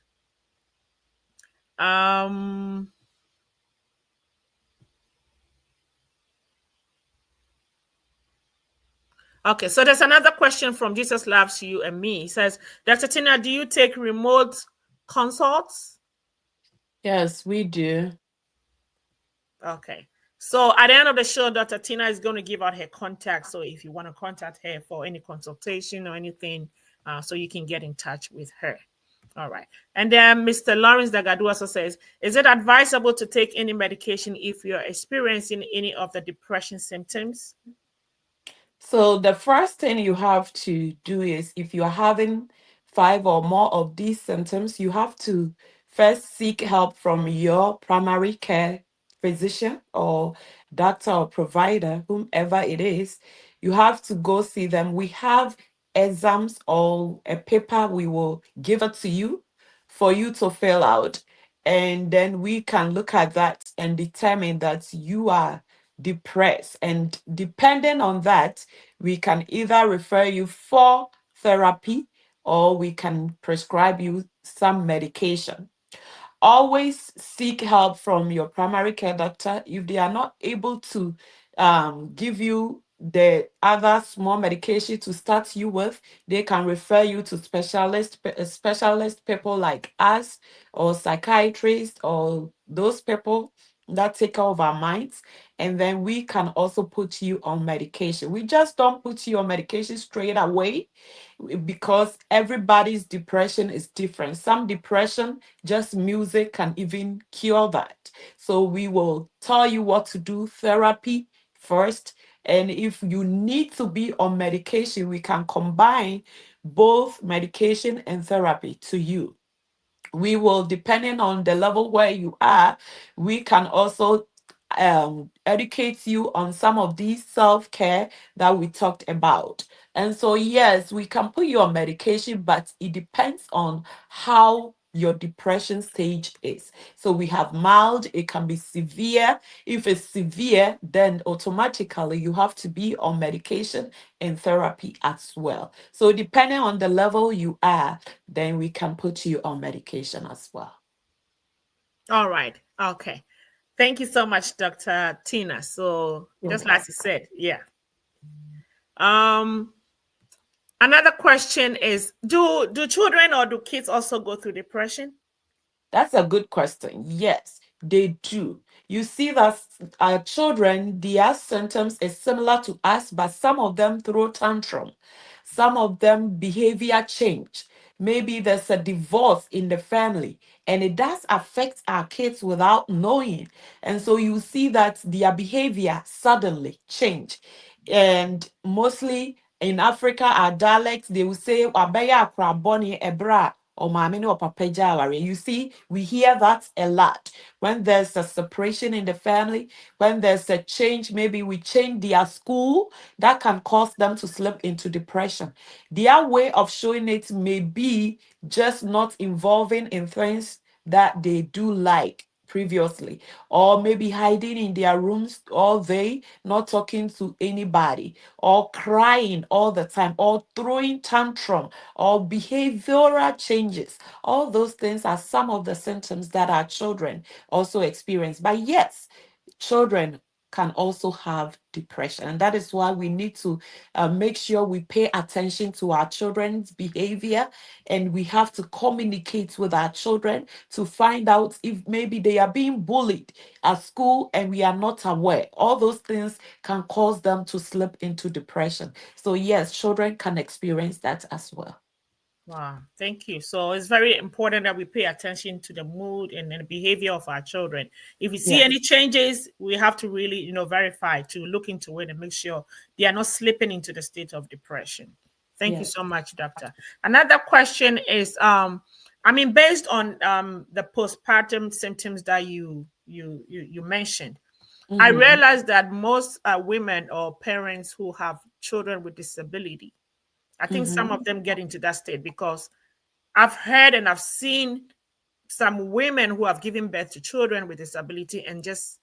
Okay, so there's another question from Jesus Loves You and Me. He says, Dr. Tina, do you take remote consults? Yes, we do. Okay. So at the end of the show, Dr. Tina is going to give out her contact. So if you want to contact her for any consultation or anything, so you can get in touch with her. All right. And then Mr. Lawrence Dagadu also says, is it advisable to take any medication if you're experiencing any of the depression symptoms? So the first thing you have to do is, if you're having 5 or more of these symptoms, you have to first seek help from your primary care physician or doctor or provider, whomever it is. You have to go see them. We have exams or a paper we will give it to you for you to fill out. And then we can look at that and determine that you are depressed. And depending on that, we can either refer you for therapy or we can prescribe you some medication. Always seek help from your primary care doctor. If they are not able to give you the other small medication to start you with, they can refer you to specialist people like us or psychiatrists or those people that take care of our minds, and then we can also put you on medication. We just don't put you on medication straight away because everybody's depression is different. Some depression, just music can even cure that. So we will tell you what to do, therapy first. And if you need to be on medication, we can combine both medication and therapy to you. We will, depending on the level where you are, we can also educate you on some of these self-care that we talked about. And so, yes, we can put you on medication, but it depends on how your depression stage is. So we have mild, it can be severe. If it's severe, then automatically you have to be on medication and therapy as well. So depending on the level you are, then we can put you on medication as well. All right. Okay. Thank you so much, Dr. Tina. So just like you said, yeah. Another question is, do children or do kids also go through depression? That's a good question. Yes, they do. You see that our children, their symptoms is similar to us, but some of them throw tantrum. Some of them behavior change. Maybe there's a divorce in the family, and it does affect our kids without knowing. And so you see that their behavior suddenly change. And mostly in Africa, our dialects, they will say, "Abeya akra boni ebra or mamini or papa jawari." You see, we hear that a lot. When there's a separation in the family, when there's a change, maybe we change their school, that can cause them to slip into depression. Their way of showing it may be just not involving in things that they do like previously, or maybe hiding in their rooms all day, not talking to anybody, or crying all the time, or throwing tantrum, or behavioral changes. All those things are some of the symptoms that our children also experience. But yes, children can also have depression, and that is why we need to make sure we pay attention to our children's behavior, and we have to communicate with our children to find out if maybe they are being bullied at school and we are not aware. All those things can cause them to slip into depression. So yes, children can experience that as well. Wow, thank you. So it's very important that we pay attention to the mood and the behavior of our children. If you see Yes. any changes, we have to really, verify, to look into it and make sure they are not slipping into the state of depression. Thank you Yes. so much, Doctor. Another question is, based on the postpartum symptoms that you mentioned, I Mhm. realized that most women or parents who have children with disability, I think some of them get into that state because I've heard and I've seen some women who have given birth to children with disability and just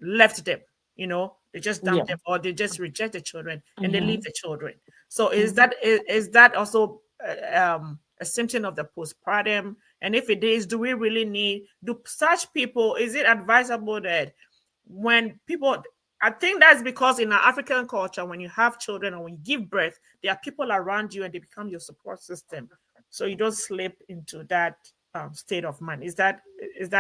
left them. They just dump them, or they just reject the children and they leave the children. So is that also a symptom of the postpartum? And if it is, do we really do such people? Is it advisable that when people, I think that's because in our African culture, when you have children or when you give birth, there are people around you and they become your support system, so you don't slip into that state of mind. Is that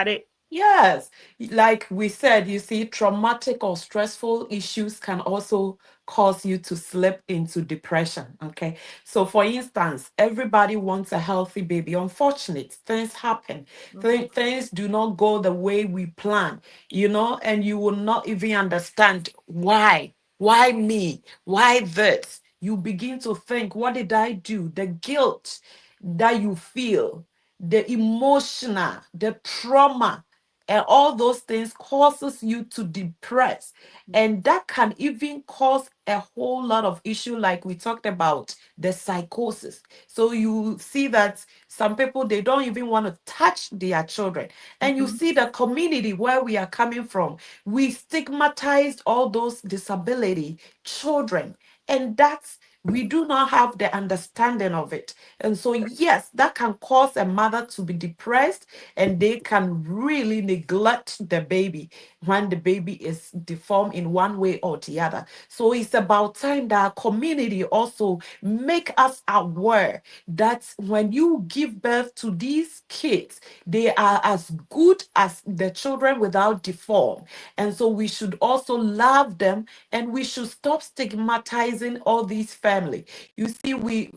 it? Yes, like we said, you see, traumatic or stressful issues can also cause you to slip into depression. Okay. So, for instance, everybody wants a healthy baby. Unfortunate things happen. Things do not go the way we plan, and you will not even understand why. Why me? Why this? You begin to think, what did I do? The guilt that you feel, the emotional, the trauma, and all those things causes you to depress, and that can even cause a whole lot of issue, like we talked about the psychosis. So you see that some people, they don't even want to touch their children, and you see the community where we are coming from, we stigmatized all those disability children, and that's We do not have the understanding of it. And so, yes, that can cause a mother to be depressed, and they can really neglect the baby when the baby is deformed in one way or the other. So it's about time that our community also make us aware that when you give birth to these kids, they are as good as the children without deform. And so we should also love them, and we should stop stigmatizing all these family. You see,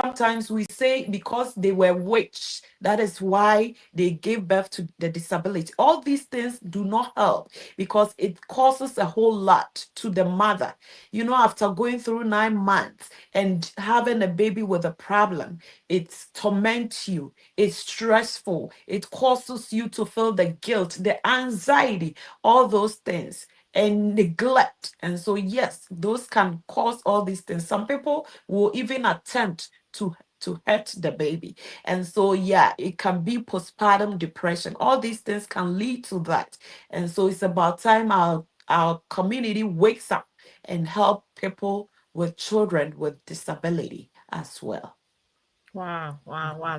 sometimes we say because they were witch, that is why they gave birth to the disability. All these things do not help, because it causes a whole lot to the mother. You know, after going through 9 months and having a baby with a problem, it torments you, it's stressful, it causes you to feel the guilt, the anxiety, all those things, and neglect. And so, yes, those can cause all these things. Some people will even attempt to hurt the baby. And so, yeah, it can be postpartum depression. All these things can lead to that. And so it's about time our community wakes up and help people with children with disability as well. Wow.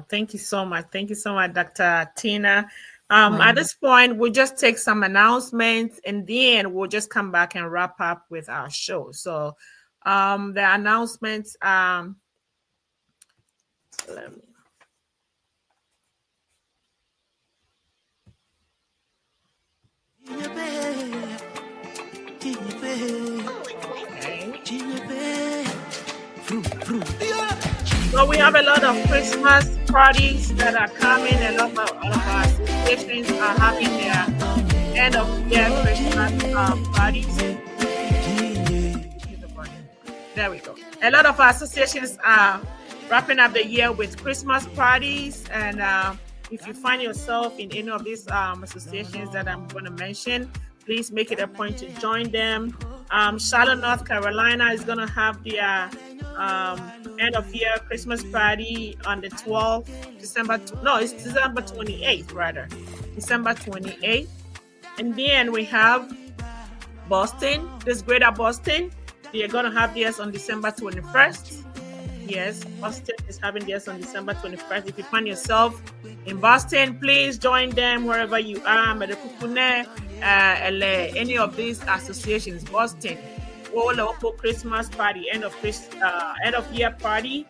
Thank you so much. Thank you so much, Dr. Tina. At this point, we'll just take some announcements, and then we'll just come back and wrap up with our show. So the announcements, let me. So we have a lot of Christmas parties that are coming. A lot of our associations are having their end of year Christmas parties. There we go. A lot of our associations are wrapping up the year with Christmas parties, and if you find yourself in any of these associations that I'm going to mention, please make it a point to join them. Charlotte, North Carolina is going to have their end of year Christmas party on the 12th, December 28th, rather. December 28th. And then we have Boston, this Greater Boston. They're going to have theirs on December 21st. Yes, Boston is having theirs on December 21st. If you find yourself in Boston, please join them wherever you are. Any of these associations, Boston, local Christmas party, end of year party,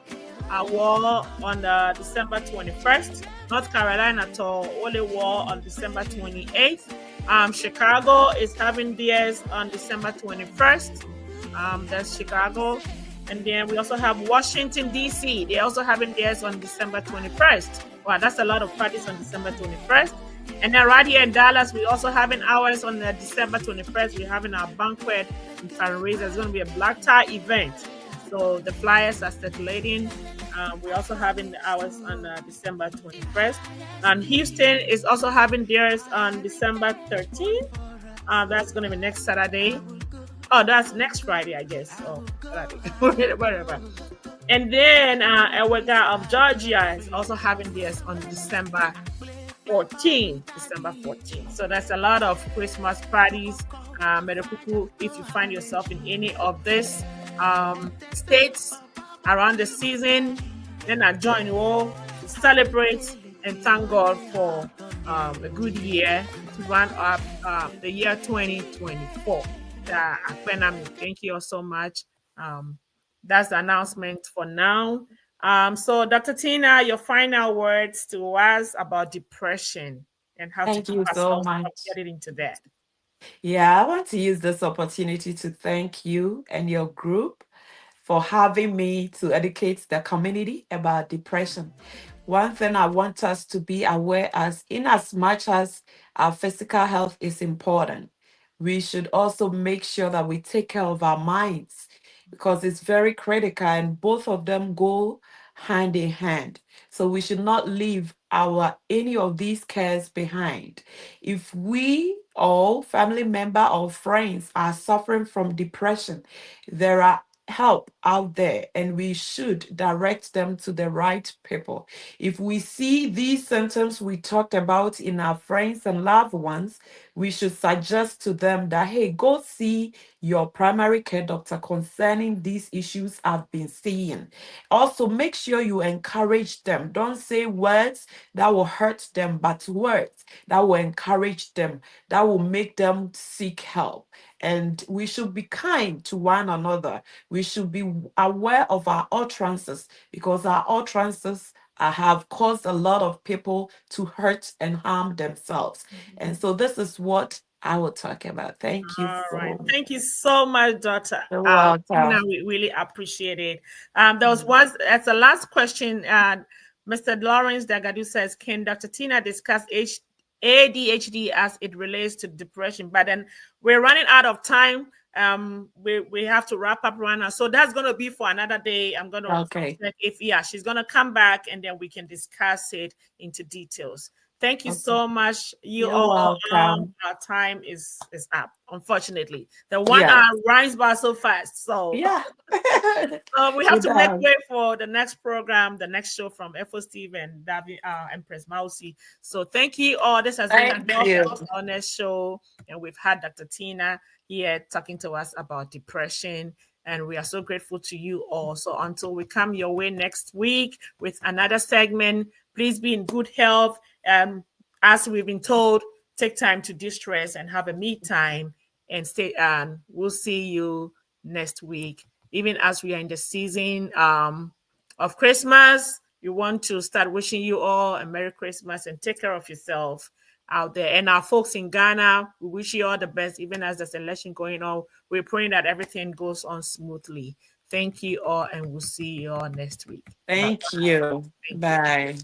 war on December 21st. North Carolina to Ole War on December 28th. Chicago is having theirs on December 21st. That's Chicago. And then we also have Washington, D.C. They're also having theirs on December 21st. Wow, that's a lot of parties on December 21st. And then right here in Dallas, we're also having ours on December 21st. We're having our banquet and fundraiser. It's going to be a black tie event. So the flyers are circulating. We're also having ours on December 21st. And Houston is also having theirs on December 13th. That's going to be next Saturday. Oh, that's next Friday, I guess. Oh, Friday. Whatever. And then Ewega of Georgia is also having theirs on December 14th. So that's a lot of Christmas parties. Merokuku, if you find yourself in any of these states around the season, then I join you all to celebrate and thank God for a good year to run up the year 2024. Thank you all so much. That's the announcement for now. So Dr. Tina, your final words to us about depression and how Thank to you so much. get into that. Yeah, I want to use this opportunity to thank you and your group for having me to educate the community about depression. One thing I want us to be aware in as much as our physical health is important, we should also make sure that we take care of our minds, because it's very critical and both of them go hand in hand. So we should not leave any of these cares behind. If we or family member or friends are suffering from depression, there are help out there and we should direct them to the right people. If we see these symptoms we talked about in our friends and loved ones, we should suggest to them that, hey, go see your primary care doctor concerning these issues I've been seeing. Also, make sure you encourage them. Don't say words that will hurt them, but words that will encourage them, that will make them seek help. And we should be kind to one another. We should be aware of our utterances, because our utterances have caused a lot of people to hurt and harm themselves. And so this is what I will talk about. Thank you All so right. much. Thank you so much, Dr. You're welcome. Tina. We really appreciate it. There was one, as the last question, Mr. Lawrence Dagadu says, can Dr. Tina discuss ADHD as it relates to depression? But then we're running out of time. We have to wrap up right now. So that's going to be for another day. I'm going to check if, she's going to come back and then we can discuss it into details. Thank you so much. You're all welcome. Our time is up, unfortunately. The 1 hour runs by so fast. So, so we have to make way for the next program, the next show from FO Steve and Davi, Empress Mausi. So thank you all. This has been a honest show. And we've had Dr. Tina here talking to us about depression. And we are so grateful to you all. So until we come your way next week with another segment, please be in good health. As we've been told, take time to distress and have a me time and stay on. We'll see you next week. Even as we are in the season of Christmas, we want to start wishing you all a Merry Christmas and take care of yourself out there. And our folks in Ghana, we wish you all the best, even as there's an election going on. We're praying that everything goes on smoothly. Thank you all, and we'll see you all next week. Thank you. Bye.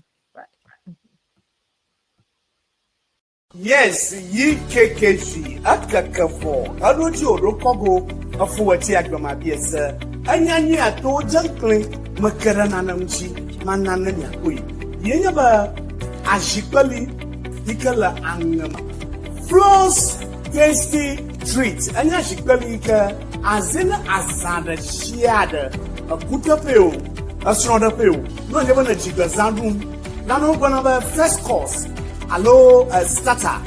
Yes, ye KKC, Akakafo, Arojo, Rokogo, a Fuati Agamabias, Anyani ato Junkling, Makarananamchi, Manananya, Yenaba, Ashipali, Dikala Angama, Floss, Tasty Treat, Anyashipalika, Azena Azada, Shiada, a Putapeo, a Srodapeo, not even a Jigazandum, Nano Banaba first course. Hello, starter.